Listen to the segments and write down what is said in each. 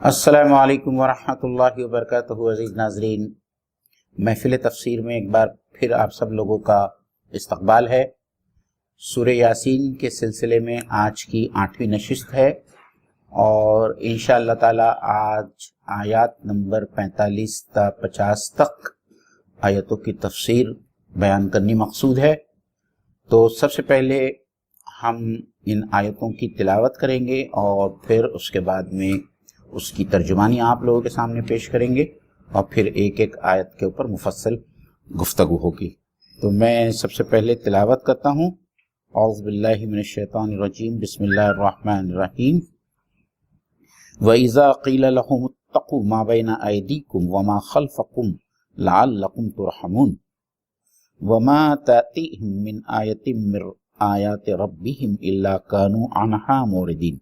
السلام علیکم ورحمۃ اللہ وبرکاتہ۔ عزیز ناظرین، محفل تفسیر میں ایک بار پھر آپ سب لوگوں کا استقبال ہے۔ سورہ یاسین کے سلسلے میں آج کی 8ویں نشست ہے اور انشاءاللہ تعالی آج آیات نمبر 45 تا 50 تک آیتوں کی تفسیر بیان کرنی مقصود ہے۔ تو سب سے پہلے ہم ان آیتوں کی تلاوت کریں گے اور پھر اس کے بعد میں اس کی ترجمانی آپ لوگوں کے سامنے پیش کریں گے اور پھر ایک ایک آیت کے اوپر مفصل گفتگو ہوگی۔ تو میں سب سے پہلے تلاوت کرتا ہوں۔ اعوذ باللہ من الشیطان الرجیم، بسم اللہ الرحمن الرحیم۔ وَإِذَا قِيلَ لَهُمُ اتَّقُوا مَا بَيْنَ أَيْدِيكُمْ وَمَا خَلْفَكُمْ لَعَلَّكُمْ تُرْحَمُونَ وَمَا تَأْتِيهِمْ مِنْ آيَةٍ مِّنْ آيَاتِ رَبِّهِمْ إِلَّا كَانُوا عَنْهَا مُعْرِضِينَ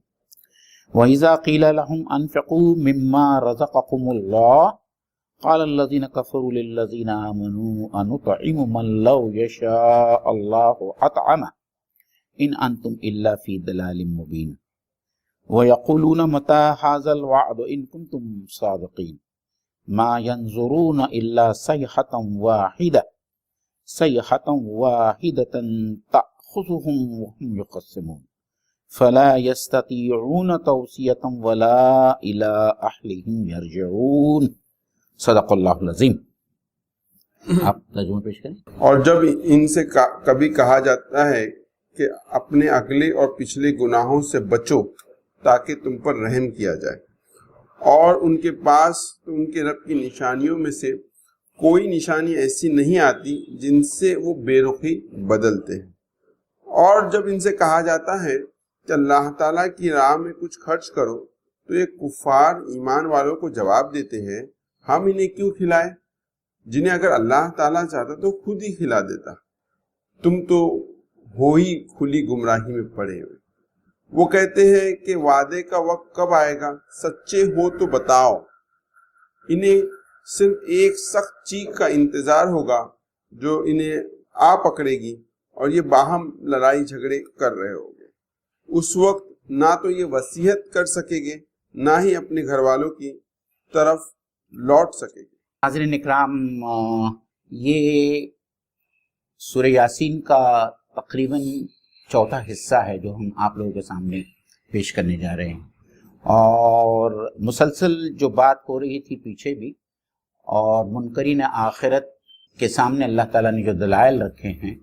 وَإِذَا قِيلَ لَهُمْ أَنفِقُوا مِمَّا رَزَقَكُمُ اللَّهُ قَالَ الَّذِينَ كَفَرُوا لِلَّذِينَ آمَنُوا أَنُطْعِمُ مَن لَّوْ يَشَاءُ اللَّهُ أَطْعَمَهُ إِنْ أَنتُمْ إِلَّا فِي ضَلَالٍ مُّبِينٍ وَيَقُولُونَ مَتَىٰ هَٰذَا الْوَعْدُ إِن كُنتُمْ صَادِقِينَ مَا يَنظُرُونَ إِلَّا صَيْحَةً وَاحِدَةً تَأْخُذُهُمْ وَهُمْ يَخْتَصِمُونَ فلا يستطيعون توصية ولا إلى أهلهم يرجعون۔ صدق اللہ العظیم۔ آپ ترجمہ پیش کریں۔ اور جب ان سے کبھی کہا جاتا ہے کہ اپنے اگلے اور پچھلے گناہوں سے بچو تاکہ تم پر رحم کیا جائے، اور ان کے پاس تو ان کے رب کی نشانیوں میں سے کوئی نشانی ایسی نہیں آتی جن سے وہ بے رخی بدلتے ہیں، اور جب ان سے کہا جاتا ہے کہ اللہ تعالیٰ کی راہ میں کچھ خرچ کرو تو یہ کفار ایمان والوں کو جواب دیتے ہیں، ہم انہیں کیوں کھلائیں جنہیں اگر اللہ تعالیٰ چاہتا تو خود ہی کھلا دیتا، تم تو ہو ہی کھلی گمراہی میں پڑے ہوئے۔ وہ کہتے ہیں کہ وعدے کا وقت کب آئے گا، سچے ہو تو بتاؤ۔ انہیں صرف ایک سخت چیخ کا انتظار ہوگا جو انہیں آ پکڑے گی اور یہ باہم لڑائی جھگڑے کر رہے ہوں گے۔ اس وقت نہ تو یہ وصیت کر سکے گے نہ ہی اپنے گھر والوں کی طرف لوٹ سکے گے۔ حاضرین اکرام، یہ سورہ یاسین کا تقریباً چوتھا حصہ ہے جو ہم آپ لوگوں کے سامنے پیش کرنے جا رہے ہیں، اور مسلسل جو بات ہو رہی تھی پیچھے بھی، اور منکرین آخرت کے سامنے اللہ تعالیٰ نے جو دلائل رکھے ہیں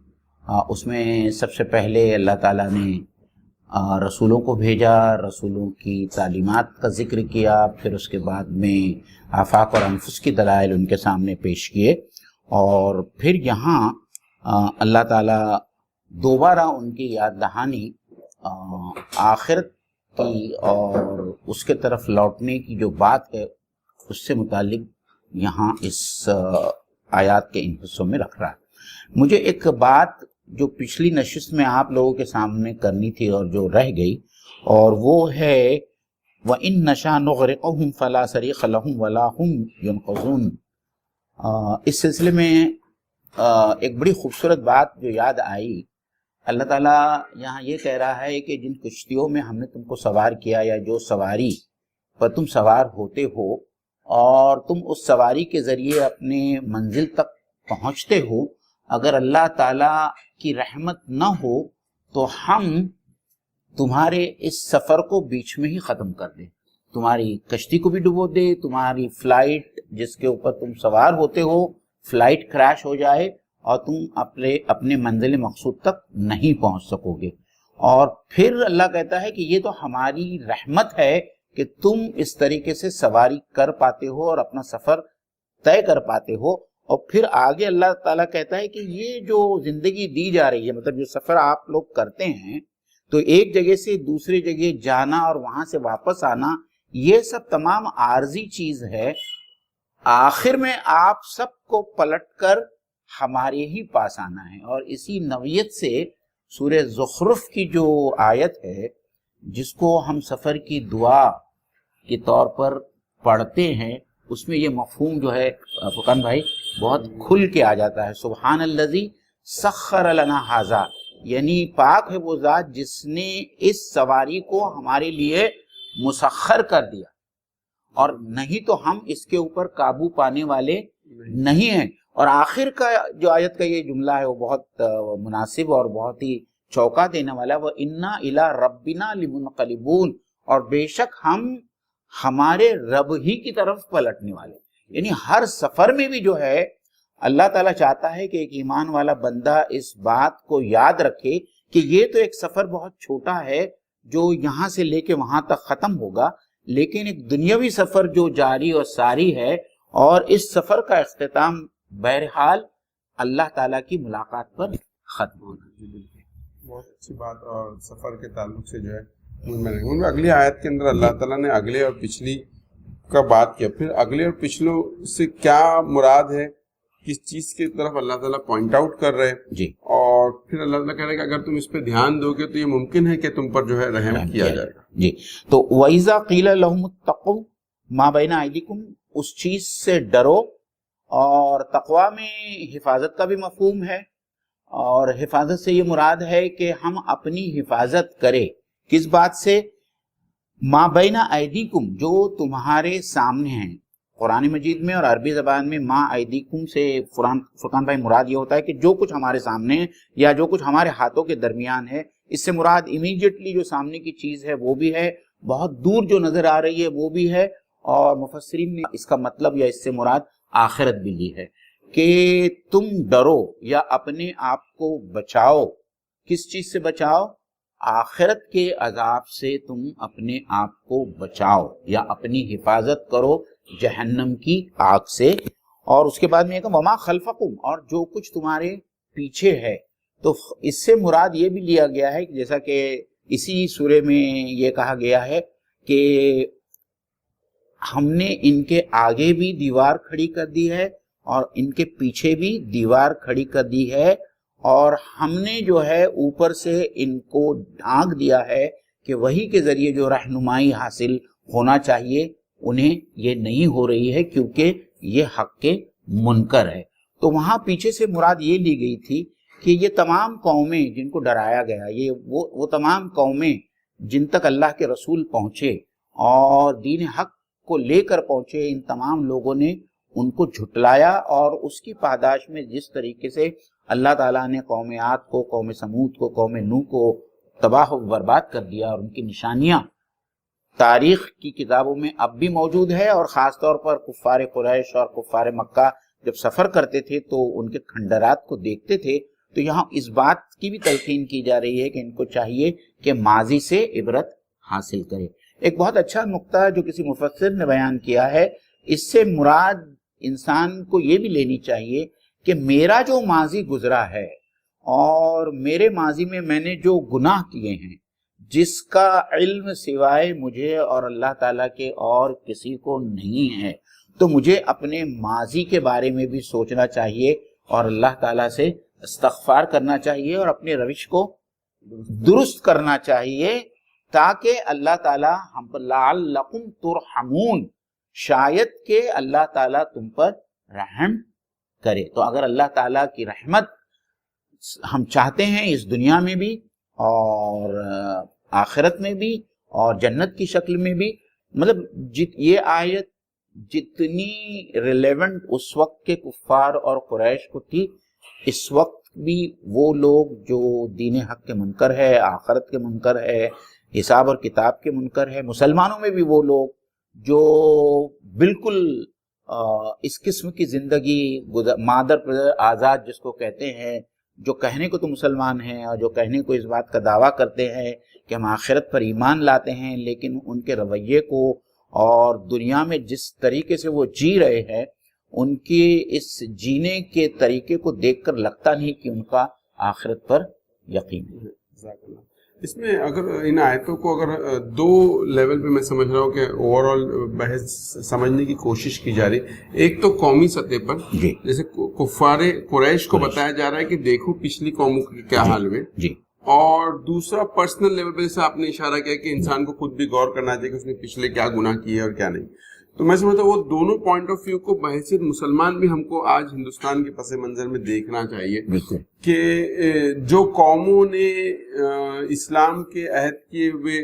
اس میں سب سے پہلے اللہ تعالیٰ نے رسولوں کو بھیجا، رسولوں کی تعلیمات کا ذکر کیا، پھر اس کے بعد میں آفاق اور انفس کی دلائل ان کے سامنے پیش کیے، اور پھر یہاں اللہ تعالیٰ دوبارہ ان کی یاد دہانی آخرت کی اور اس کے طرف لوٹنے کی جو بات ہے اس سے متعلق یہاں اس آیات کے ان حصوں میں رکھ رہا ہے۔ مجھے ایک بات جو پچھلی نشست میں آپ لوگوں کے سامنے کرنی تھی اور جو رہ گئی، اور وہ ہے وَإِن نَّشَأْ نُغْرِقْهُمْ فَلَا صَرِيخَ لَهُمْ وَلَا هُمْ يُنْقَذُونَ۔ اس سلسلے میں ایک بڑی خوبصورت بات جو یاد آئی، اللہ تعالیٰ یہاں یہ کہہ رہا ہے کہ جن کشتیوں میں ہم نے تم کو سوار کیا یا جو سواری پر تم سوار ہوتے ہو اور تم اس سواری کے ذریعے اپنے منزل تک پہنچتے ہو، اگر اللہ تعالیٰ کی رحمت نہ ہو تو ہم تمہارے اس سفر کو بیچ میں ہی ختم کر دیں، تمہاری کشتی کو بھی ڈبو دے، تمہاری فلائٹ جس کے اوپر تم سوار ہوتے ہو فلائٹ کریش ہو جائے اور تم اپنے منزل مقصود تک نہیں پہنچ سکو گے۔ اور پھر اللہ کہتا ہے کہ یہ تو ہماری رحمت ہے کہ تم اس طریقے سے سواری کر پاتے ہو اور اپنا سفر طے کر پاتے ہو۔ اور پھر آگے اللہ تعالیٰ کہتا ہے کہ یہ جو زندگی دی جا رہی ہے، مطلب جو سفر آپ لوگ کرتے ہیں تو ایک جگہ سے دوسری جگہ جانا اور وہاں سے واپس آنا، یہ سب تمام عارضی چیز ہے، آخر میں آپ سب کو پلٹ کر ہمارے ہی پاس آنا ہے۔ اور اسی نوعیت سے سورہ زخرف کی جو آیت ہے جس کو ہم سفر کی دعا کے طور پر پڑھتے ہیں، اس میں یہ مفہوم جو ہے فقان بھائی بہت کھل کے آ جاتا ہے۔ سبحان الذی سخر لنا ھذا، یعنی پاک ہے وہ ذات جس نے اس سواری کو ہمارے لیے مسخر کر دیا۔ اور نہیں تو ہم اس کے اوپر قابو پانے والے نہیں ہیں. اور آخر کا جو آیت کا یہ جملہ ہے وہ بہت مناسب اور بہت ہی چوکا دینے والا ہے. وَإِنَّا إِلَىٰ رَبِّنَا لِمُنْقَلِبُونَ، اور بے شک ہم ہمارے رب ہی کی طرف پلٹنے والے. یعنی ہر سفر میں بھی جو ہے اللہ تعالیٰ چاہتا ہے کہ ایک ایمان والا بندہ اس بات کو یاد رکھے کہ یہ تو ایک سفر بہت چھوٹا ہے جو یہاں سے لے کے وہاں تک ختم ہوگا، لیکن ایک دنیاوی سفر جو جاری اور ساری ہے، اور اس سفر کا اختتام بہرحال اللہ تعالیٰ کی ملاقات پر ختم ہونا. بہت اچھی بات. اور سفر کے تعلق سے جو ہے اگلی آیت کے اندر اللہ تعالیٰ نے اگلے اور پچھلی کا بات کیا. پھر اگلے اور پچھلوں سے کیا مراد ہے، کس چیز کی طرف اللہ تعالیٰ پوائنٹ آؤٹ کر رہے ہیں جی. اور پھر اللہ تعالیٰ کہہ رہے ہیں کہ اگر تم اس پہ دھیان دو گے تو یہ ممکن ہے کہ تم پر جو ہے رحم کیا جائے گا. جی. تو وَإِذَا قِيلَ لَهُمُ اتَّقُوا مَا بَيْنَ أَيْدِيكُمْ، اس چیز سے ڈرو. اور تقویٰ میں حفاظت کا بھی مفہوم ہے، اور حفاظت سے یہ مراد ہے کہ ہم اپنی حفاظت کریں. کس بات سے؟ ما بین ایدیکم، جو تمہارے سامنے ہیں. قرآن مجید میں اور عربی زبان میں ما ایدیکم سے فرقان بھائی مراد یہ ہوتا ہے کہ جو کچھ ہمارے سامنے ہے یا جو کچھ ہمارے ہاتھوں کے درمیان ہے. اس سے مراد امیڈیٹلی جو سامنے کی چیز ہے وہ بھی ہے، بہت دور جو نظر آ رہی ہے وہ بھی ہے. اور مفسرین نے اس کا مطلب یا اس سے مراد آخرت بھی لی ہے کہ تم ڈرو یا اپنے آپ کو بچاؤ. کس چیز سے بچاؤ؟ آخرت کے عذاب سے تم اپنے آپ کو بچاؤ یا اپنی حفاظت کرو جہنم کی آگ سے. اور اس کے بعد میں کہا وما خلفکم، اور جو کچھ تمہارے پیچھے ہے. تو اس سے مراد یہ بھی لیا گیا ہے جیسا کہ اسی سورے میں یہ کہا گیا ہے کہ ہم نے ان کے آگے بھی دیوار کھڑی کر دی ہے اور ان کے پیچھے بھی دیوار کھڑی کر دی ہے، اور ہم نے جو ہے اوپر سے ان کو ڈھانک دیا ہے کہ وہی کے ذریعے جو رہنمائی حاصل ہونا چاہیے انہیں یہ نہیں ہو رہی ہے کیونکہ یہ حق کے منکر ہے. تو وہاں پیچھے سے مراد یہ لی گئی تھی کہ یہ تمام قومیں جن کو ڈرایا گیا، یہ وہ تمام قومیں جن تک اللہ کے رسول پہنچے اور دین حق کو لے کر پہنچے، ان تمام لوگوں نے ان کو جھٹلایا. اور اس کی پاداش میں جس طریقے سے اللہ تعالیٰ نے قوم عاد کو، قوم سمود کو، قوم نوح کو تباہ و برباد کر دیا، اور ان کی نشانیاں تاریخ کی کتابوں میں اب بھی موجود ہے. اور خاص طور پر کفار قریش اور کفار مکہ جب سفر کرتے تھے تو ان کے کھنڈرات کو دیکھتے تھے. تو یہاں اس بات کی بھی تلقین کی جا رہی ہے کہ ان کو چاہیے کہ ماضی سے عبرت حاصل کرے. ایک بہت اچھا نقطہ جو کسی مفسر نے بیان کیا ہے، اس سے مراد انسان کو یہ بھی لینی چاہیے کہ میرا جو ماضی گزرا ہے اور میرے ماضی میں میں نے جو گناہ کیے ہیں، جس کا علم سوائے مجھے اور اللہ تعالیٰ کے اور کسی کو نہیں ہے، تو مجھے اپنے ماضی کے بارے میں بھی سوچنا چاہیے اور اللہ تعالیٰ سے استغفار کرنا چاہیے اور اپنے روش کو درست کرنا چاہیے تاکہ اللہ تعالیٰ ہم پر لعلکم ترحمون، شاید کہ اللہ تعالیٰ تم پر رحم کرے. تو اگر اللہ تعالیٰ کی رحمت ہم چاہتے ہیں اس دنیا میں بھی اور آخرت میں بھی اور جنت کی شکل میں بھی، مطلب یہ آیت جتنی ریلیونٹ اس وقت کے کفار اور قریش کو تھی، اس وقت بھی وہ لوگ جو دین حق کے منکر ہے، آخرت کے منکر ہے، حساب اور کتاب کے منکر ہے، مسلمانوں میں بھی وہ لوگ جو بالکل اس قسم کی زندگی مادر پردر آزاد جس کو کہتے ہیں، جو کہنے کو تو مسلمان ہیں اور جو کہنے کو اس بات کا دعویٰ کرتے ہیں کہ ہم آخرت پر ایمان لاتے ہیں، لیکن ان کے رویے کو اور دنیا میں جس طریقے سے وہ جی رہے ہیں، ان کے اس جینے کے طریقے کو دیکھ کر لگتا نہیں کہ ان کا آخرت پر یقین ہے. اس میں اگر ان آیتوں کو اگر دو لیول پہ میں سمجھ رہا ہوں کہ اوور آل بحث سمجھنے کی کوشش کی جا رہی، ایک تو قومی سطح پر جیسے کفار قریش کو بتایا جا رہا ہے کہ دیکھو پچھلی قوموں کے کیا حال ہوئے، اور دوسرا پرسنل لیول پہ جیسے آپ نے اشارہ کیا کہ انسان کو خود بھی غور کرنا چاہیے کہ اس نے پچھلے کیا گناہ کیے اور کیا نہیں. تو میں سمجھتا ہوں وہ دونوں پوائنٹ آف ویو کو بحیثیت مسلمان بھی ہم کو آج ہندوستان کے پس منظر میں دیکھنا چاہیے کہ جو قوموں نے اسلام کے عہد کیے ہوئے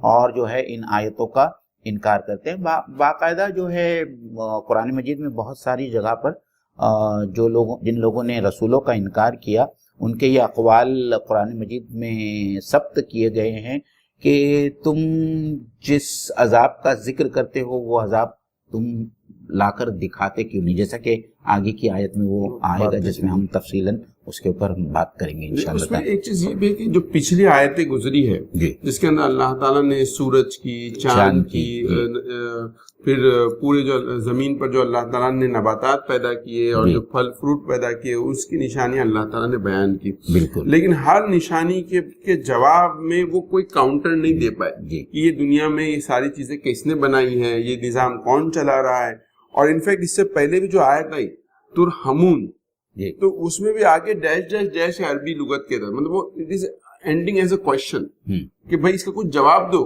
اور جو ہے ان آیتوں کا انکار کرتے ہیں. باقاعدہ جو ہے قرآن مجید میں بہت ساری جگہ پر جن لوگوں نے رسولوں کا انکار کیا ان کے یہ اقوال قرآن مجید میں ثبت کیے گئے ہیں کہ تم جس عذاب کا ذکر کرتے ہو وہ عذاب تم لا کر دکھاتے کیوں نہیں, جیسا کہ آگے کی آیت میں وہ آئے گا جس میں ہم تفصیلاً اس کے اوپر بات کریں گے انشاءاللہ. اس میں ایک چیز یہ بھی ہے کہ جو پچھلی آیتیں گزری ہے جس کے اندر اللہ تعالیٰ نے سورج کی, چاند کی, پھر پورے جو زمین پر جو اللہ تعالیٰ نے نباتات پیدا کیے اور جو پھل فروٹ پیدا کیے اس کی نشانیاں اللہ تعالیٰ نے بیان کی. بالکل. لیکن ہر نشانی کے جواب میں وہ کوئی کاؤنٹر نہیں دے پائے کہ یہ دنیا میں یہ ساری چیزیں کس نے بنائی ہیں, یہ نظام کون چلا رہا ہے. اور انفیکٹ اس سے پہلے بھی جو آیت آئی ترہمون, تو اس میں بھی آگے ڈیش ڈیش ڈیش عربی لغت کے اندر, مطلب وہ it is ending as a question کہ بھائی اس کا کچھ جواب دو,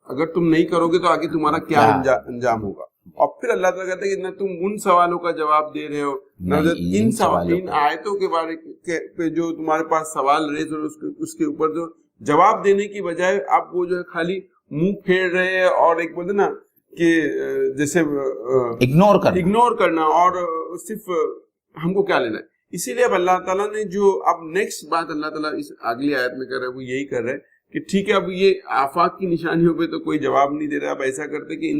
اگر تم نہیں کرو گے تو آگے تمہارا کیا انجام ہوگا. اور پھر اللہ تعالیٰ کہتا ہے کہ نہ تم ان سوالوں کا جواب دے رہے ہو, نہ ان آیتوں کے بارے پہ جو تمہارے پاس سوال ریز ہو اس کے اوپر جو جواب دینے کی بجائے آپ وہ جو ہے خالی منہ پھیر رہے ہیں اور ایک بولتے نا کہ جیسے اگنور کرنا اور صرف ہم کو کیا لینا ہے. اسی لیے اب اللہ تعالیٰ نے جو اب نیکسٹ بات اللہ تعالیٰ اس اگلی آیت میں کر رہا ہے وہ یہی کر رہا ہے کہ ٹھیک ہے اب یہ آفاق کی نشانیوں پہ تو کوئی جواب نہیں دے رہا, اب ایسا کرتے کہ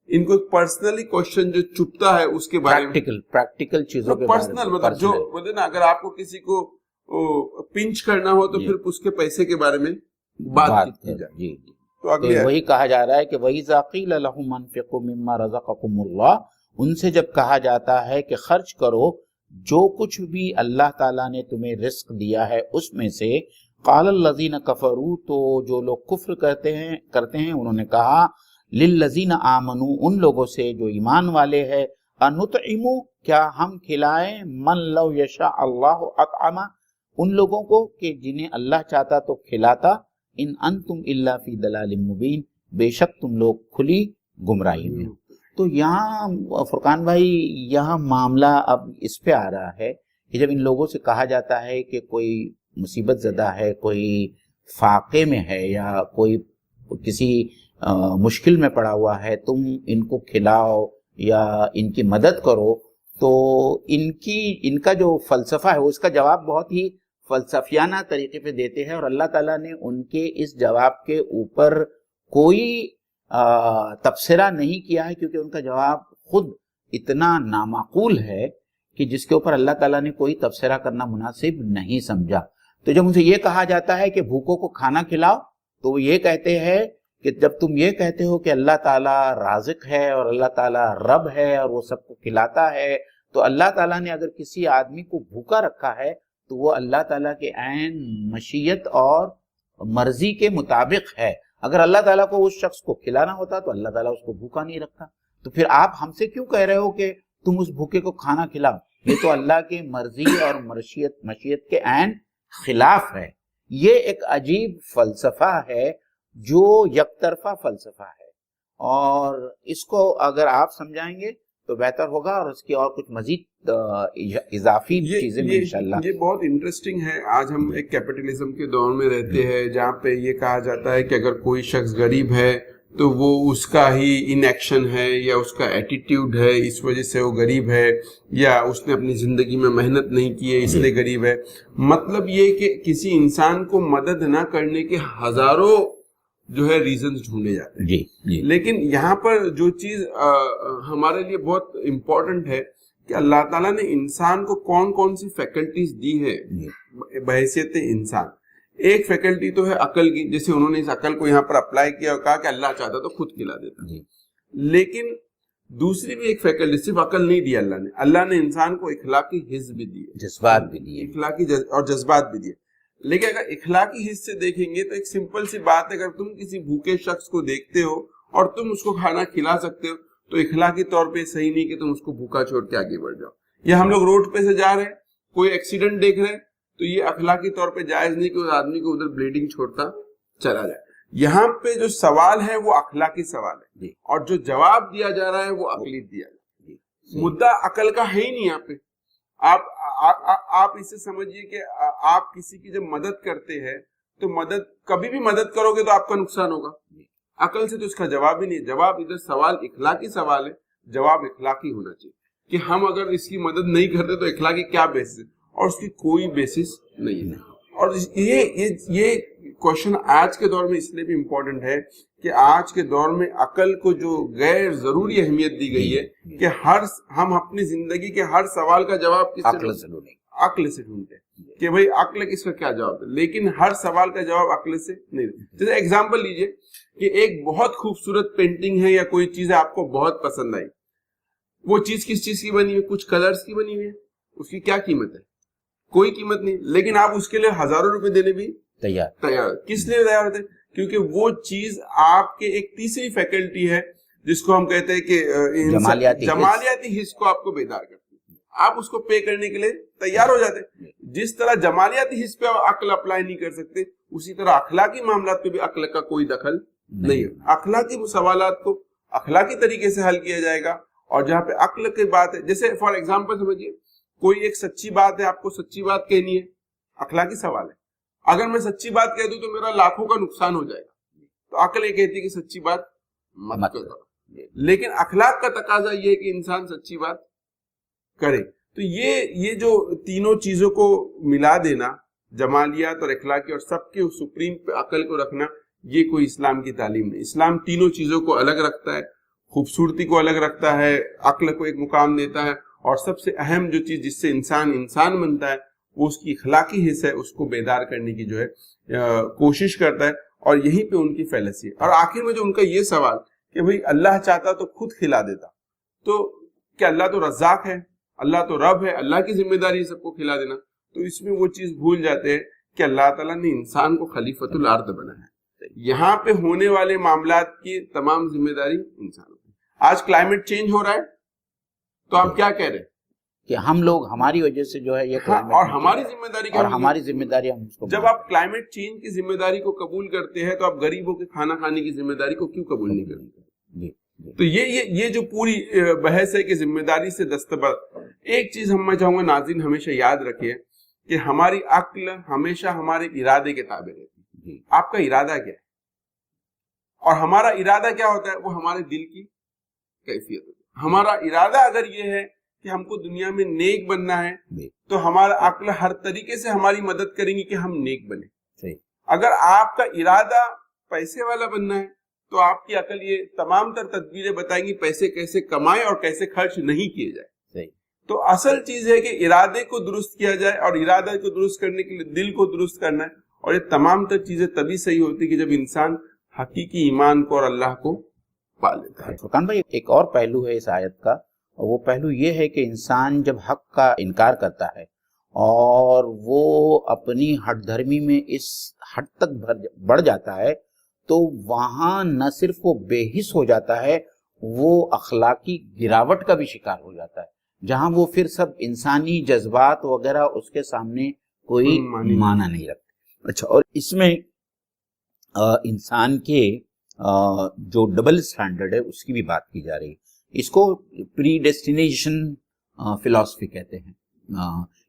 ان کو پرسنلی کوشچن جو چپتا ہے اس کے بارے میں, پریکٹیکل چیزوں کے بارے میں, پرسنل مطلب جو بولتے نا اگر آپ کو کسی کو پنچ کرنا ہو تو پھر اس کے پیسے کے بارے میں بات کی جائے. جی تو وہی کہا جا رہا ہے کہ وَإِذَا قِيلَ لَهُمْ أَنفِقُوا مِمَّا رَزَقَكُمُ اللَّهُ, ان سے جب کہا جاتا ہے کہ خرچ کرو جو کچھ بھی اللہ تعالیٰ نے تمہیں رزق دیا ہے اس میں سے, قال الذین کفروا, تو جو لوگ کفر کرتے ہیں انہوں نے کہا, للذین آمنوا, ان لوگوں سے جو ایمان والے ہیں, انطعم, کیا ہم کھلائیں, من لو یشاء اللہ اطعما, ان لوگوں کو کہ جنہیں اللہ چاہتا تو کھلاتا, ان انتم الا فی ضلال مبین, بے شک تم لوگ کھلی گمراہی میں. تو یہاں فرقان بھائی یہاں معاملہ اب اس پہ آ رہا ہے کہ جب ان لوگوں سے کہا جاتا ہے کہ کوئی مصیبت زدہ ہے, کوئی فاقے میں ہے یا کوئی کسی مشکل میں پڑا ہوا ہے, تم ان کو کھلاؤ یا ان کی مدد کرو, تو ان کا جو فلسفہ ہے اس کا جواب بہت ہی فلسفیانہ طریقے پہ دیتے ہیں, اور اللہ تعالیٰ نے ان کے اس جواب کے اوپر کوئی تبصرہ نہیں کیا ہے, کیونکہ ان کا جواب خود اتنا نامعقول ہے کہ جس کے اوپر اللہ تعالیٰ نے کوئی تبصرہ کرنا مناسب نہیں سمجھا. تو جب ان سے یہ کہا جاتا ہے کہ بھوکوں کو کھانا کھلاؤ, تو وہ یہ کہتے ہیں کہ جب تم یہ کہتے ہو کہ اللہ تعالیٰ رازق ہے اور اللہ تعالیٰ رب ہے اور وہ سب کو کھلاتا ہے, تو اللہ تعالیٰ نے اگر کسی آدمی کو بھوکا رکھا ہے تو وہ اللہ تعالیٰ کے عین مشیت اور مرضی کے مطابق ہے. اگر اللہ تعالیٰ کو اس شخص کو کھلانا ہوتا تو اللہ تعالیٰ اس کو بھوکا نہیں رکھتا. تو پھر آپ ہم سے کیوں کہہ رہے ہو کہ تم اس بھوکے کو کھانا کھلاؤ؟ یہ تو اللہ کے مرضی اور مشیت کے عین خلاف ہے. یہ ایک عجیب فلسفہ ہے جو یک طرفہ فلسفہ ہے, اور اس کو اگر آپ سمجھائیں گے تو بہتر ہوگا, اور اس کی اور کچھ مزید اضافی چیزیں میں انشاءاللہ. یہ بہت انٹرسٹنگ ہے. آج ہم ایک کیپٹلزم کے دور میں رہتے ہیں جہاں پہ یہ کہا جاتا ہے کہ اگر کوئی شخص غریب ہے تو وہ اس کا ہی ان ایکشن ہے یا اس کا ایٹیٹیوڈ ہے, اس وجہ سے وہ غریب ہے, یا اس نے اپنی زندگی میں محنت نہیں کی ہے اس لیے غریب ہے. مطلب یہ کہ کسی انسان کو مدد نہ کرنے کے ہزاروں جو ہے ریزنز ڈھونڈے جاتے ہیں. لیکن یہاں پر جو چیز ہمارے لیے بہت امپورٹنٹ ہے کہ اللہ تعالیٰ نے انسان کو کون کون سی فیکلٹیز دی ہے بحیثیت انسان. ایک فیکلٹی تو ہے عقل کی, جیسے انہوں نے اس عقل کو یہاں پر اپلائی کیا اور کہا کہ اللہ چاہتا تو خود کھلا دیتا. لیکن دوسری بھی ایک فیکلٹی, صرف عقل نہیں دی اللہ نے انسان کو اخلاقی حس بھی دی, جذبات بھی دیے, اخلاقی اور جذبات بھی دیے. لیکن اگر اخلاقی حص سے دیکھیں گے تو ایک سمپل سی بات ہے, اگر تم کسی بھوکے شخص کو دیکھتے ہو اور تم اس کو کھانا کھلا سکتے ہو تو اخلاقی طور پہ صحیح نہیں کہ تم اس کو بھوکا چھوڑ کے آگے بڑھ جاؤ. یا ہم لوگ روڈ پہ سے جا رہے ہیں, کوئی ایکسیڈنٹ دیکھ رہے ہیں, تو یہ اخلاقی طور پہ جائز نہیں کہ اس آدمی کو ادھر بلیڈنگ چھوڑتا چلا جائے. یہاں پہ جو سوال ہے وہ اخلاقی سوال ہے, اور جو جواب دیا جا رہا ہے وہ عقلی دیا جا رہا ہے. مدعا عقل کا ہے ہی نہیں یہاں پہ. آپ اسے سمجھیے کہ آپ کسی کی جب مدد کرتے ہیں تو مدد کبھی بھی مدد کرو گے تو آپ کا نقصان ہوگا. عقل سے تو اس کا جواب ہی نہیں. جواب ادھر سوال اخلاقی سوال ہے, جواب اخلاقی ہونا چاہیے کہ ہم اگر اس کی مدد نہیں کرتے تو اخلاقی کیا بیسس ہے, اور اس کی کوئی بیسس نہیں ہے. اور یہ کوشچن آج کے دور میں اس لیے بھی امپورٹنٹ ہے کہ آج کے دور میں عقل کو جو غیر ضروری اہمیت دی گئی ہے کہ ہم اپنی زندگی کے ہر سوال کا جواب کس سے عقل سے ڈھونڈتے ہیں کہ بھئی عقل اس کا کیا جواب ہے, لیکن ہر سوال کا جواب عقل سے نہیں. جیسے ایگزامپل لیجئے کہ ایک بہت خوبصورت پینٹنگ ہے یا کوئی چیز آپ کو بہت پسند آئی, وہ چیز کس چیز کی بنی ہوئی, کچھ کلرز کی بنی ہوئی ہے, اس کی کیا قیمت ہے, کوئی قیمت نہیں, لیکن آپ اس کے لیے ہزاروں روپے دینے بھی تیار. کس لیے تیار ہوتے ہیں؟ کیونکہ وہ چیز آپ کے ایک تیسری فیکلٹی ہے جس کو ہم کہتے ہیں کہ جمالیاتی حس کو آپ کو بیدار کرتی ہے, آپ اس کو پے کرنے کے لیے تیار ہو جاتے ہیں. جس طرح جمالیاتی حس پہ عقل اپلائی نہیں کر سکتے, اسی طرح اخلاقی معاملات پہ بھی عقل کا کوئی دخل نہیں ہے. اخلاقی سوالات کو اخلاقی طریقے سے حل کیا جائے گا, اور جہاں پہ عقل کی بات ہے, جیسے فار ایگزامپل سمجھیے کوئی ایک سچی بات ہے, آپ کو سچی بات کہنی ہے, اخلاقی سوال ہے. اگر میں سچی بات کہہ دوں تو میرا لاکھوں کا نقصان ہو جائے گا, تو عقل یہ کہتی ہے کہ سچی بات مت کرو. لیکن اخلاق کا تقاضا یہ ہے کہ انسان سچی بات کرے. تو یہ جو تینوں چیزوں کو ملا دینا, جمالیات اور اخلاقی اور سب کے سپریم پہ عقل کو رکھنا, یہ کوئی اسلام کی تعلیم نہیں. اسلام تینوں چیزوں کو الگ رکھتا ہے, خوبصورتی کو الگ رکھتا ہے, عقل کو ایک مقام دیتا ہے, اور سب سے اہم جو چیز جس سے انسان بنتا ہے وہ اس کی اخلاقی حصہ ہے, اس کو بیدار کرنے کی جو ہے کوشش کرتا ہے. اور یہیں پہ ان کی فیلسی ہے. اور آخر میں جو ان کا یہ سوال کہ بھئی اللہ چاہتا تو خود کھلا دیتا, تو کیا اللہ تو رزاق ہے, اللہ تو رب ہے, اللہ کی ذمہ داری ہے سب کو کھلا دینا. تو اس میں وہ چیز بھول جاتے ہیں کہ اللہ تعالیٰ نے انسان کو خلیفۃ الارض بنایا ہے, یہاں پہ ہونے والے معاملات کی تمام ذمہ داری انسان کی. آج کلائمیٹ چینج ہو رہا ہے تو آپ کیا کہہ رہے ہیں کہ ہم لوگ ہماری وجہ سے جو ہے یہ اور ہماری ذمہ داری اور ہماری ذمہ داری ہم اس کو, جب آپ کلائمیٹ چینج کی ذمہ داری کو قبول کرتے ہیں تو آپ غریبوں کے کھانا کھانے کی ذمہ داری کو کیوں قبول نہیں کرتے؟ تو یہ جو پوری بحث ہے کہ ذمہ داری سے دستبر. ایک چیز میں چاہوں گا ناظرین ہمیشہ یاد رکھیے کہ ہماری عقل ہمیشہ ہمارے ارادے کے تابع رہتی ہے. آپ کا ارادہ کیا ہے, اور ہمارا ارادہ کیا ہوتا ہے, وہ ہمارے دل کی کیفیت ہوتی ہے. ہمارا ارادہ اگر یہ ہے کہ ہم کو دنیا میں نیک بننا ہے تو ہمارا عقل ہر طریقے سے ہماری مدد کریں گی کہ ہم نیک بنیں. اگر آپ کا ارادہ پیسے والا بننا ہے تو آپ کی عقل یہ تمام تر تدبیریں بتائیں گی پیسے کیسے کمائیں اور کیسے خرچ نہیں کیے جائے. تو اصل چیز ہے کہ ارادے کو درست کیا جائے, اور ارادہ کو درست کرنے کے لیے دل کو درست کرنا ہے. اور یہ تمام تر چیزیں تبھی صحیح ہوتی کہ جب انسان حقیقی ایمان کو اور اللہ کو پا لیتا ہے. فرقان بھائی ایک اور پہلو ہے اس آیت کا, اور وہ پہلو یہ ہے کہ انسان جب حق کا انکار کرتا ہے اور وہ اپنی ہٹ دھرمی میں اس حد تک بڑھ جاتا ہے, تو وہاں نہ صرف وہ بے حس ہو جاتا ہے, وہ اخلاقی گراوٹ کا بھی شکار ہو جاتا ہے, جہاں وہ پھر سب انسانی جذبات وغیرہ اس کے سامنے کوئی معنی نہیں رکھتے. اچھا, اور اس میں انسان کے جو ڈبل سٹینڈرڈ ہے اس کی بھی بات کی جا رہی ہے. اس کو پری ڈیسٹینیشن فلسفی کہتے ہیں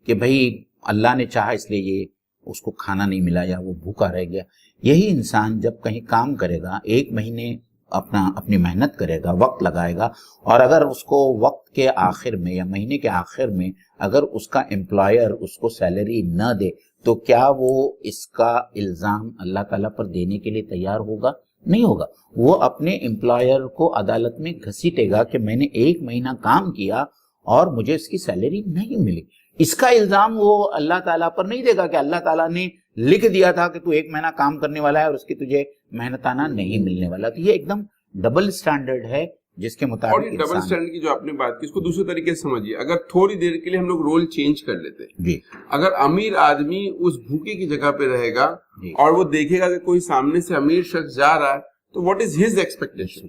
کہ بھئی اللہ نے چاہا اس لیے یہ اس کو کھانا نہیں ملا یا وہ بھوکا رہ گیا. یہی انسان جب کہیں کام کرے گا, ایک مہینے اپنی محنت کرے گا, وقت لگائے گا, اور اگر اس کو وقت کے آخر میں یا مہینے کے آخر میں اگر اس کا امپلائر اس کو سیلری نہ دے, تو کیا وہ اس کا الزام اللہ تعالیٰ پر دینے کے لیے تیار ہوگا؟ نہیں ہوگا. وہ اپنے امپلائر کو عدالت میں گھسیٹے گا کہ میں نے 1 مہینہ کام کیا اور مجھے اس کی سیلری نہیں ملی. اس کا الزام وہ اللہ تعالیٰ پر نہیں دے گا کہ اللہ تعالیٰ نے لکھ دیا تھا کہ تو 1 مہینہ کام کرنے والا ہے اور اس کی تجھے محنتانہ نہیں ملنے والا. تو یہ ایک دم ڈبل سٹینڈرڈ ہے جس کے مطابق. اور یہ ڈبل سٹینڈرڈ کی جو آپ نے بات کی اس کو دوسرے طریقے سے سمجھیے. اگر تھوڑی دیر کے لیے ہم لوگ رول چینج کر لیتے ہیں, اگر امیر آدمی اس بھوکے کی جگہ پہ رہے گا اور وہ دیکھے گا کہ کوئی سامنے سے امیر شخص جا رہا ہے, تو واٹ از ہز ایکسپیکٹیشن؟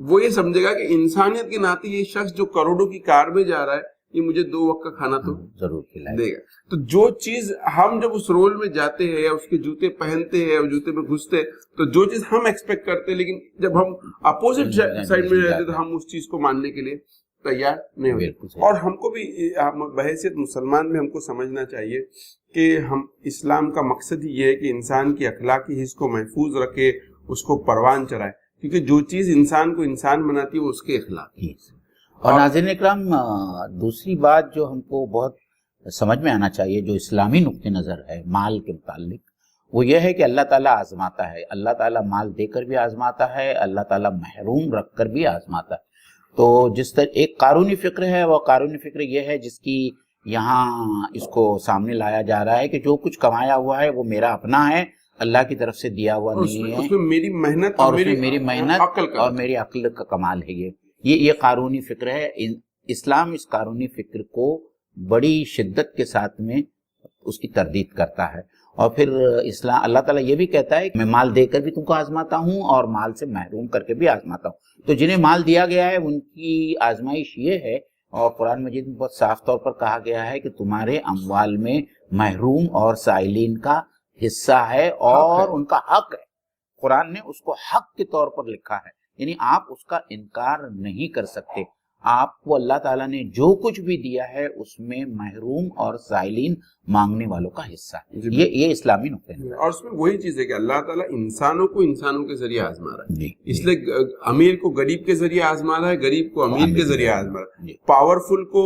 وہ یہ سمجھے گا کہ انسانیت کے ناطے یہ شخص جو کروڑوں کی کار میں جا رہا ہے یہ مجھے 2 وقت کا کھانا تو ضرور دے گا. تو جو چیز ہم جب اس رول میں جاتے ہیں یا اس کے جوتے پہنتے ہیں اور جوتے میں گھستے ہیں, تو جو چیز ہم ایکسپیکٹ کرتے ہیں, لیکن جب ہم اپوزٹ سائڈ میں رہتے تو ہم اس چیز کو ماننے کے لیے تیار نہیں ہوتے. اور ہم کو بھی بحیثیت مسلمان میں ہم کو سمجھنا چاہیے کہ ہم اسلام کا مقصد ہی یہ ہے کہ انسان کی اخلاقی حص کو محفوظ رکھے, اس کو پروان چڑھائے, کیونکہ جو چیز انسان کو انسان بناتی ہے وہ اس کے اخلاق ہے. اور ناظرین اکرام, دوسری بات جو ہم کو بہت سمجھ میں آنا چاہیے جو اسلامی نقطہ نظر ہے مال کے متعلق, وہ یہ ہے کہ اللہ تعالیٰ آزماتا ہے. اللہ تعالیٰ مال دے کر بھی آزماتا ہے, اللہ تعالیٰ محروم رکھ کر بھی آزماتا ہے. تو جس طرح ایک قارونی فکر ہے, وہ قارونی فکر یہ ہے جس کی یہاں اس کو سامنے لایا جا رہا ہے کہ جو کچھ کمایا ہوا ہے وہ میرا اپنا ہے, اللہ کی طرف سے دیا ہوا نہیں ہے, اس میں میری محنت اور میری محنت اور میری عقل کا کمال ہے. یہ قارونی فکر ہے. اسلام اس قارونی فکر کو بڑی شدت کے ساتھ میں اس کی تردید کرتا ہے. اور پھر اسلام اللہ تعالیٰ یہ بھی کہتا ہے کہ میں مال دے کر بھی تم کو آزماتا ہوں اور مال سے محروم کر کے بھی آزماتا ہوں. تو جنہیں مال دیا گیا ہے ان کی آزمائش یہ ہے, اور قرآن مجید میں بہت صاف طور پر کہا گیا ہے کہ تمہارے اموال میں محروم اور سائلین کا حصہ ہے اور ان کا حق ہے. قرآن نے اس کو حق کے طور پر لکھا ہے, یعنی آپ اس کا انکار نہیں کر سکتے. آپ کو اللہ تعالیٰ نے جو کچھ بھی دیا ہے اس میں محروم اور سائلین مانگنے والوں کا حصہ ہے. یہ اسلامی نقطہ ہے. اور اس میں وہی چیز ہے کہ اللہ تعالیٰ انسانوں کو انسانوں کے ذریعے آزما رہا ہے. اس لیے امیر کو غریب کے ذریعے آزما رہا ہے, غریب کو امیر کے ذریعے آزما رہا ہے, پاورفل کو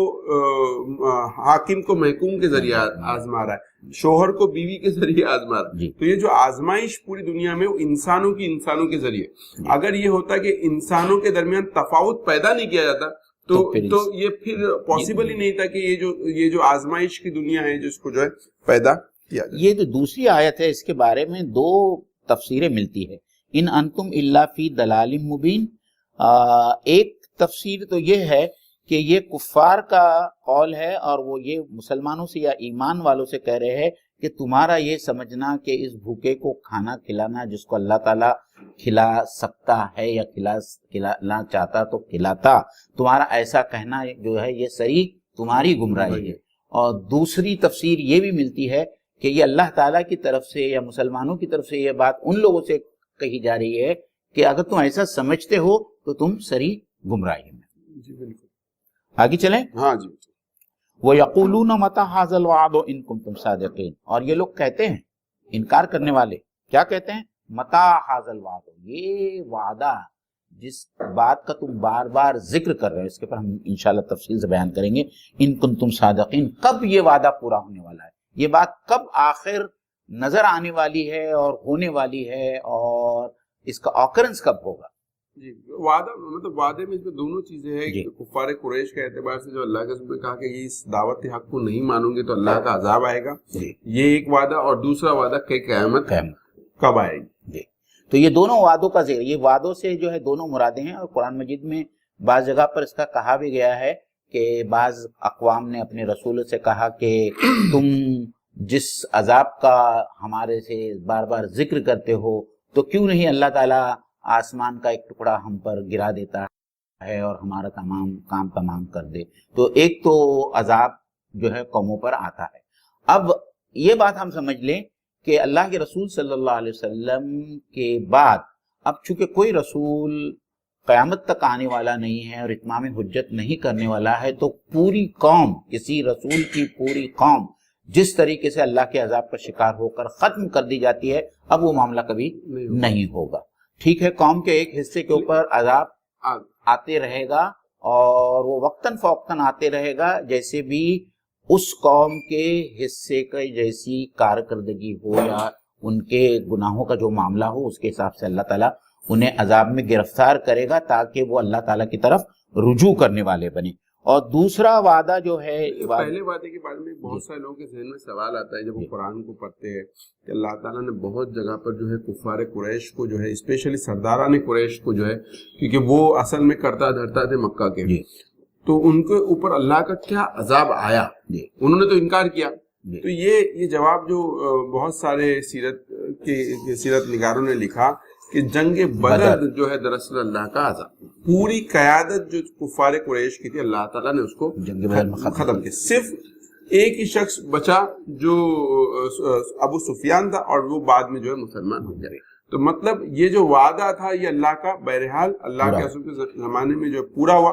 حاکم کو محکوم کے ذریعے آزما رہا ہے, شوہر کو بیوی کے ذریعے آزما رہا ہے. تو یہ جو آزمائش پوری دنیا میں وہ انسانوں کے ذریعے. اگر یہ ہوتا کہ انسانوں کے درمیان تفاوت پیدا نہیں کیا جاتا تو یہ پھر پاسبل ہی نہیں تھا کہ یہ جو آزمائش کی دنیا ہے جس کو جو ہے پیدا کیا جائے. یہ جو دوسری آیت ہے اس کے بارے میں دو تفسیریں ملتی ہے. ان انتم الا فی دلال مبین. ایک تفسیر تو یہ ہے کہ یہ کفار کا قول ہے اور وہ یہ مسلمانوں سے یا ایمان والوں سے کہہ رہے ہیں کہ تمہارا یہ سمجھنا کہ اس بھوکے کو کھانا کھلانا جس کو اللہ تعالیٰ کھلا سکتا ہے یا کھلانا چاہتا تو کھلاتا, تمہارا ایسا کہنا جو ہے یہ صحیح تمہاری گمراہی ہے. اور دوسری تفسیر یہ بھی ملتی ہے کہ یہ اللہ تعالیٰ کی طرف سے یا مسلمانوں کی طرف سے یہ بات ان لوگوں سے کہی جا رہی ہے کہ اگر تم ایسا سمجھتے ہو تو تم صحیح گمراہی میں. جی بالکل. آگے چلیں. ہاں جی. وَيَقُولُونَ مَتَى هَذَا الْوَعْدُ إِن كُنتُمْ صَادِقِينَ. اور یہ لوگ کہتے ہیں, انکار کرنے والے کیا کہتے ہیں, مَتَى هَذَا الْوَعْدُ, یہ وعدہ جس بات کا تم بار بار ذکر کر رہے ہو, اس کے پر ہم انشاءاللہ تفصیل سے بیان کریں گے. ان کنتم صادقین, کب یہ وعدہ پورا ہونے والا ہے, یہ بات کب آخر نظر آنے والی ہے اور ہونے والی ہے, اور اس کا آکرنس کب ہوگا. جی وعدہ مطلب وعدے میں اس میں دونوں چیزیں ہیں. کفار قریش کے اعتبار سے جو اللہ کے رسول نے کہا کہ یہ اس دعوت حق کو نہیں مانوں گے تو اللہ کا عذاب آئے گا, یہ ایک وعدہ, اور دوسرا وعدہ کہ قیامت کب آئے گی. تو یہ دونوں وعدوں کا ذکر, یہ وعدوں سے جو ہے دونوں مرادیں ہیں. اور قرآن مجید میں بعض جگہ پر اس کا کہا بھی گیا ہے کہ بعض اقوام نے اپنے رسول سے کہا کہ تم جس عذاب کا ہمارے سے بار بار ذکر کرتے ہو تو کیوں نہیں اللہ تعالیٰ آسمان کا ایک ٹکڑا ہم پر گرا دیتا ہے اور ہمارا کام تمام کر دے. تو ایک تو عذاب جو ہے قوموں پر آتا ہے. اب یہ بات ہم سمجھ لیں کہ اللہ کے رسول صلی اللہ علیہ وسلم کے بعد اب چونکہ کوئی رسول قیامت تک آنے والا نہیں ہے اور اتمام حجت نہیں کرنے والا ہے, تو پوری قوم, کسی رسول کی پوری قوم جس طریقے سے اللہ کے عذاب کا شکار ہو کر ختم کر دی جاتی ہے, اب وہ معاملہ کبھی نہیں ہوگا. ٹھیک ہے, قوم کے ایک حصے کے اوپر عذاب آتے رہے گا اور وہ وقتاً فوقتاً آتے رہے گا, جیسے بھی اس قوم کے حصے کا جیسی کارکردگی ہو یا ان کے گناہوں کا جو معاملہ ہو, اس کے حساب سے اللہ تعالیٰ انہیں عذاب میں گرفتار کرے گا تاکہ وہ اللہ تعالیٰ کی طرف رجوع کرنے والے بنے. اور دوسرا وعدہ جو ہے, پہلے وعدے کے بارے میں بہت سارے لوگوں کے ذہن میں سوال آتا ہے جب وہ قرآن کو پڑھتے ہیں کہ اللہ تعالیٰ نے بہت جگہ پر جو ہے کفار قریش کو جو ہے, اسپیشلی سرداران قریش کو جو ہے, کیونکہ وہ اصل میں کرتا دھرتا تھے مکہ کے, تو ان کے اوپر اللہ کا کیا عذاب آیا, انہوں نے تو انکار کیا. تو یہ جواب جو بہت سارے سیرت نگاروں نے لکھا کہ جنگ بدر جو ہے دراصل اللہ کا عذاب, پوری قیادت جو کفار قریش کی تھی اللہ تعالیٰ نے اس کو جنگ بدر میں ختم کیا. صرف ایک ہی شخص بچا جو ابو سفیان تھا, اور وہ بعد میں جو ہے مسلمان ہو گیا. تو مطلب یہ جو وعدہ تھا یہ اللہ کا بہرحال اللہ کے رسول کے زمانے میں جو پورا ہوا,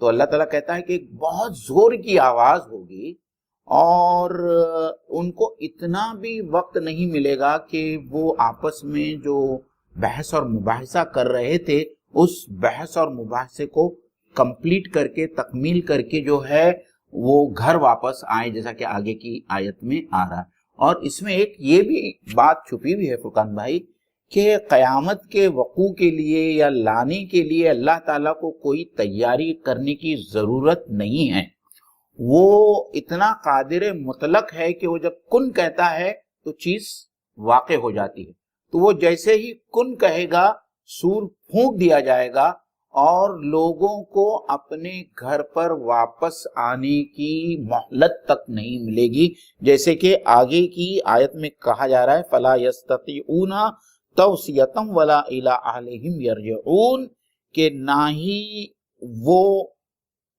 تو اللہ تعالیٰ کہتا ہے کہ ایک بہت زور کی آواز ہوگی اور ان کو اتنا بھی وقت نہیں ملے گا کہ وہ آپس میں جو بحث اور مباحثہ کر رہے تھے اس بحث اور مباحثے کو کمپلیٹ کر کے تکمیل کر کے جو ہے وہ گھر واپس آئیں، جیسا کہ آگے کی آیت میں آ رہا ہے۔ اور اس میں ایک یہ بھی بات چھپی ہوئی ہے فرقان بھائی کہ قیامت کے وقوع کے لیے یا لانے کے لیے اللہ تعالیٰ کو کوئی تیاری کرنے کی ضرورت نہیں ہے، وہ اتنا قادر مطلق ہے کہ وہ جب کن کہتا ہے تو چیز واقع ہو جاتی ہے۔ تو وہ جیسے ہی کن کہے گا سور پھونک دیا جائے گا اور لوگوں کو اپنے گھر پر واپس آنے کی مہلت تک نہیں ملے گی، جیسے کہ آگے کی آیت میں کہا جا رہا ہے فَلَا يَسْتَطِيعُونَ تَوْصِيَةً وَلَا إِلَىٰ أَهْلِهِمْ يَرْجِعُونَ، کہ نہ ہی وہ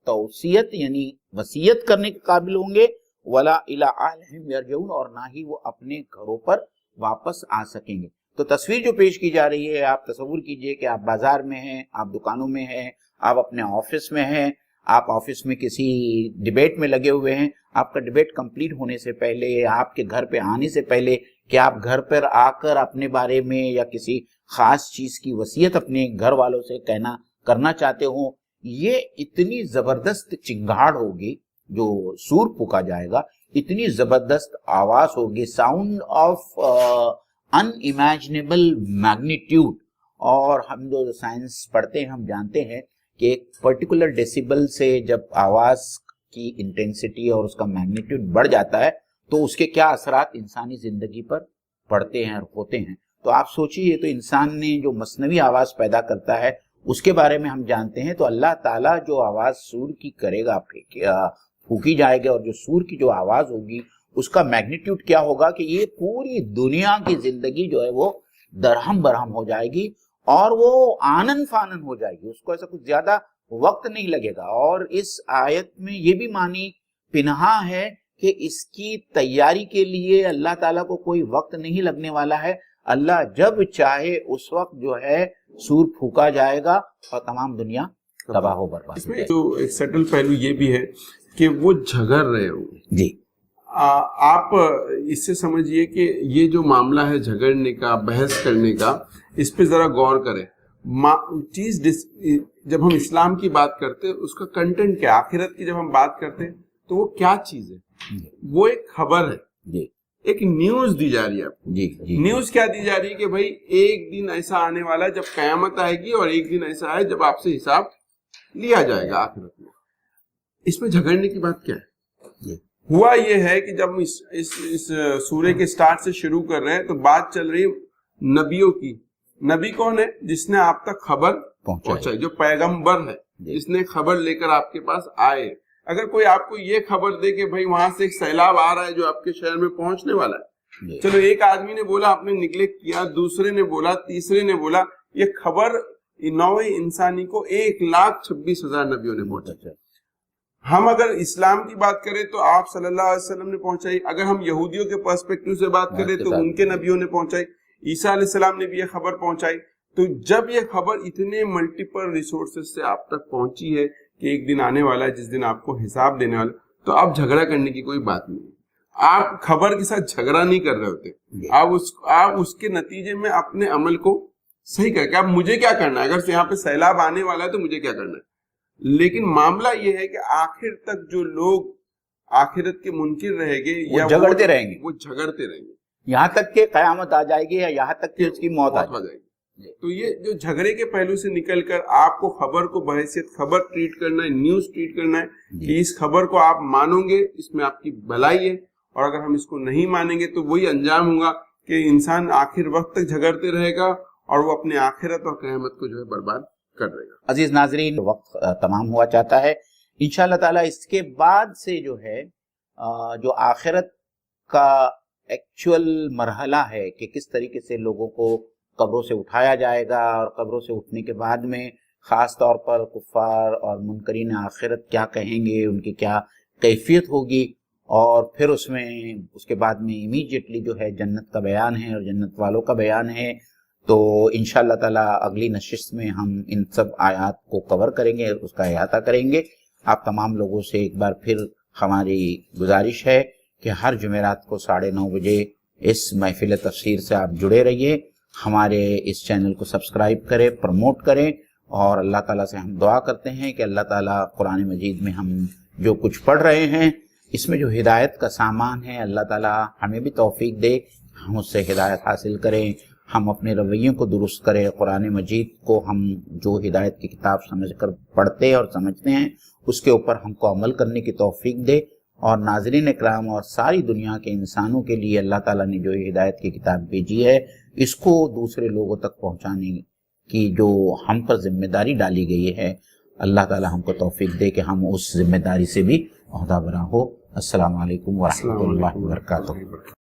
توصیت یعنی وصیت کرنے کے قابل ہوں گے، وَلَا إِلَىٰ أَهْلِهِمْ يَرْجِعُونَ، اور نہ ہی وہ اپنے گھروں پر واپس آ سکیں گے۔ تو تصویر جو پیش کی جا رہی ہے، آپ تصور کیجئے کہ آپ بازار میں ہیں، آپ دکانوں میں ہیں، آپ اپنے آفس میں ہیں، آپ آفس میں کسی ڈیبیٹ میں لگے ہوئے ہیں، آپ کا ڈیبیٹ کمپلیٹ ہونے سے پہلے، آپ کے گھر پہ آنے سے پہلے کہ آپ گھر پر آ کر اپنے بارے میں یا کسی خاص چیز کی وصیت اپنے گھر والوں سے کرنا چاہتے ہوں، یہ اتنی زبردست چنگاڑ ہوگی جو سور پھونکا جائے گا، اتنی زبردست آواز ہوگی، ساؤنڈ آف unimaginable magnitude۔ اور ہم جو سائنس پڑھتے ہیں ہم جانتے ہیں کہ ایک پرٹیکولر ڈیسیبل سے جب آواز کی انٹینسٹی اور اس کا میگنیٹیوڈ بڑھ جاتا ہے تو اس کے کیا اثرات انسانی زندگی پر پڑتے ہیں اور ہوتے ہیں۔ تو آپ سوچئے، تو انسان نے جو مصنوعی آواز پیدا کرتا ہے اس کے بارے میں ہم جانتے ہیں، تو اللہ تعالیٰ جو آواز سور کی کرے گا، پھونکی جائے گا، اور جو سور کی جو آواز ہوگی اس کا میگنیٹیوڈ کیا ہوگا کہ یہ پوری دنیا کی زندگی جو ہے وہ درہم برہم ہو جائے گی اور وہ آنن فانن ہو جائے گی، اس کو ایسا کچھ زیادہ وقت نہیں لگے گا۔ اور اس آیت میں یہ بھی معنی پنہا ہے کہ اس کی تیاری کے لیے اللہ تعالیٰ کو کوئی وقت نہیں لگنے والا ہے، اللہ جب چاہے اس وقت جو ہے سور پھونکا جائے گا اور تمام دنیا تباہ و برباد ہو جائے گی۔ تو ایک سٹل پہلو یہ بھی ہے کہ وہ جھگڑ رہے ہوں گے۔ جی، آپ اس سے سمجھیے کہ یہ جو معاملہ ہے جھگڑنے کا، بحث کرنے کا، اس پہ ذرا غور کریں۔ چیز جب ہم اسلام کی بات کرتے ہیں اس کا کنٹینٹ کیا، آخرت کی جب ہم بات کرتے ہیں تو وہ کیا چیز ہے؟ وہ ایک خبر ہے، جی، ایک نیوز دی جا رہی ہے آپ کو۔ جی، جی، نیوز کیا دی جا رہی ہے کہ بھائی ایک دن ایسا آنے والا ہے جب قیامت آئے گی، اور ایک دن ایسا ہے جب آپ سے حساب لیا جائے گا آخرت میں۔ اس میں جھگڑنے کی بات کیا ہے؟ ہوا یہ ہے کہ جب اس سورے کے سٹارٹ سے شروع کر رہے ہیں تو بات چل رہی ہے نبیوں کی۔ نبی کون ہے؟ جس نے آپ تک خبر پہنچائی، جو پیغمبر ہے، جس نے خبر لے کر آپ کے پاس آئے۔ اگر کوئی آپ کو یہ خبر دے کہ بھائی وہاں سے ایک سیلاب آ رہا ہے جو آپ کے شہر میں پہنچنے والا ہے، چلو ایک آدمی نے بولا، آپ نے نگلیکٹ کیا، دوسرے نے بولا، تیسرے نے بولا، یہ خبر نوع انسانی کو 1,26,000 نبیوں نے پہنچائی۔ ہم اگر اسلام کی بات کریں تو آپ صلی اللہ علیہ وسلم نے پہنچائی، اگر ہم یہودیوں کے پرسپیکٹیو سے بات کریں تو ان کے نبیوں نے پہنچائی، عیسیٰ علیہ السلام نے بھی یہ خبر پہنچائی۔ تو جب یہ خبر اتنے ملٹیپل ریسورسز سے آپ تک پہنچی ہے کہ ایک دن آنے والا ہے جس دن آپ کو حساب دینے والا، تو اب جھگڑا کرنے کی کوئی بات نہیں ہے۔ آپ خبر کے ساتھ جھگڑا نہیں کر رہے ہوتے، آپ اس کے نتیجے میں اپنے عمل کو صحیح کر کے اب مجھے کیا کرنا ہے، اگر یہاں پہ سیلاب آنے والا ہے تو مجھے کیا کرنا ہے۔ لیکن معاملہ یہ ہے کہ آخر تک جو لوگ آخرت کے منکر رہیں گے یا جھگڑتے رہیں گے، وہ جھگڑتے رہیں گے یہاں تک کہ قیامت آ جائے گی یا یہاں تک کہ اس کی موت آ جائے گی۔ تو یہ جو جھگڑے کے پہلو سے نکل کر آپ کو خبر کو بحیثیت خبر ٹریٹ کرنا ہے، نیوز ٹریٹ کرنا ہے کہ اس خبر کو آپ مانو گے، اس میں آپ کی بھلائی ہے، اور اگر ہم اس کو نہیں مانیں گے تو وہی انجام ہوگا کہ انسان آخر وقت تک جھگڑتے رہے گا اور وہ اپنے آخرت اور قیامت کو جو ہے برباد کر رہے گا۔ عزیز ناظرین، وقت تمام ہوا چاہتا ہے، انشاءاللہ تعالیٰ اس کے بعد سے جو ہے جو آخرت کا ایکچول مرحلہ ہے کہ کس طریقے سے لوگوں کو قبروں سے اٹھایا جائے گا، اور قبروں سے اٹھنے کے بعد میں خاص طور پر کفار اور منکرین آخرت کیا کہیں گے، ان کی کیا کیفیت ہوگی، اور پھر اس کے بعد میں امیجیٹلی جو ہے جنت کا بیان ہے اور جنت والوں کا بیان ہے۔ تو انشاءاللہ تعالی اگلی نشست میں ہم ان سب آیات کو کور کریں گے، اس کا احاطہ کریں گے۔ آپ تمام لوگوں سے ایک بار پھر ہماری گزارش ہے کہ ہر جمعرات کو 9:30 بجے اس محفل تفسیر سے آپ جڑے رہیے، ہمارے اس چینل کو سبسکرائب کریں، پروموٹ کریں، اور اللہ تعالیٰ سے ہم دعا کرتے ہیں کہ اللہ تعالیٰ قرآن مجید میں ہم جو کچھ پڑھ رہے ہیں اس میں جو ہدایت کا سامان ہے، اللہ تعالیٰ ہمیں بھی توفیق دے، ہم اس سے ہدایت حاصل کریں، ہم اپنے رویوں کو درست کریں، قرآن مجید کو ہم جو ہدایت کی کتاب سمجھ کر پڑھتے اور سمجھتے ہیں اس کے اوپر ہم کو عمل کرنے کی توفیق دے، اور ناظرین اکرام اور ساری دنیا کے انسانوں کے لیے اللہ تعالیٰ نے جو ہدایت کی کتاب بھیجی ہے اس کو دوسرے لوگوں تک پہنچانے کی جو ہم پر ذمہ داری ڈالی گئی ہے، اللہ تعالیٰ ہم کو توفیق دے کہ ہم اس ذمہ داری سے بھی عہدہ برا ہو۔ السلام علیکم ورحمۃ اللہ وبرکاتہ۔